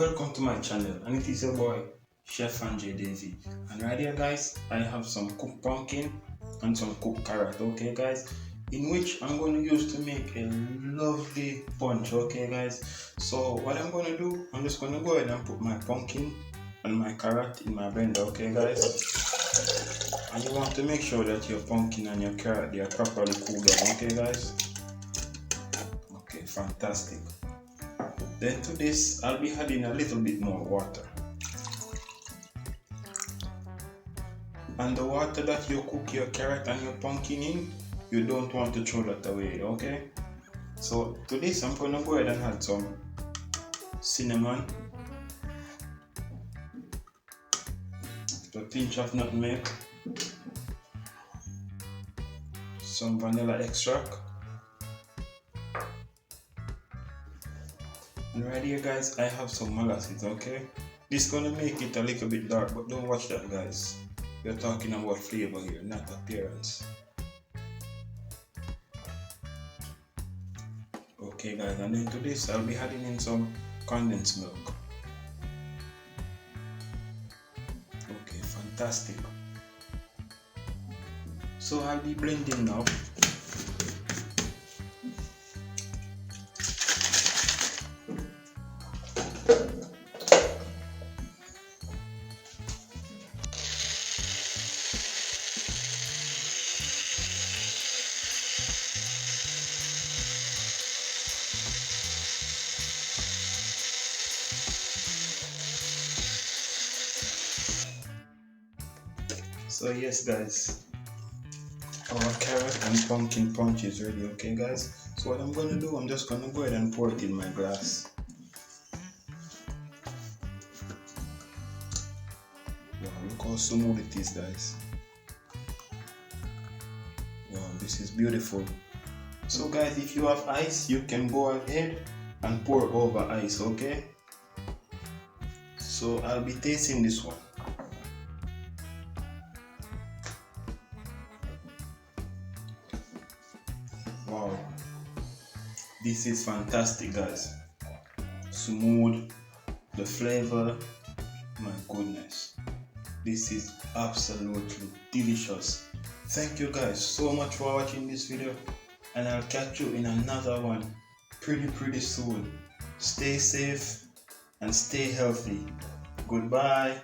Welcome to my channel, and it is your boy Chef André Davy. And right here guys, I have some cooked pumpkin and some cooked carrot, okay guys, in which I'm going to use to make a lovely punch, okay guys. So what I'm going to do, I'm just going to go ahead and put my pumpkin and my carrot in my blender, okay guys. And you want to make sure that your pumpkin and your carrot, they are properly cooled down, okay guys. Okay, fantastic. Then to this, I'll be adding a little bit more water. And the water that you cook your carrot and your pumpkin in, you don't want to throw that away, okay? So to this, I'm going to go ahead and add some cinnamon, a pinch of nutmeg, some vanilla extract. And right here guys, I have some molasses, okay? This is gonna make it a little bit dark, but don't watch that guys. We're talking about flavor here, not appearance. Okay guys, and then to this I'll be adding in some condensed milk. Okay, fantastic. So I'll be blending now. So yes guys, our carrot and pumpkin punch is ready, okay guys. So what I'm going to do, I'm just going to go ahead and pour it in my glass. Wow, look how smooth it is guys. Wow, this is beautiful. So guys, if you have ice, you can go ahead and pour over ice, okay? So I'll be tasting this one. Wow, this is fantastic guys. Smooth, the flavor, my goodness, this is absolutely delicious. Thank you guys so much for watching this video, and I'll catch you in another one pretty soon. Stay safe and stay healthy. Goodbye.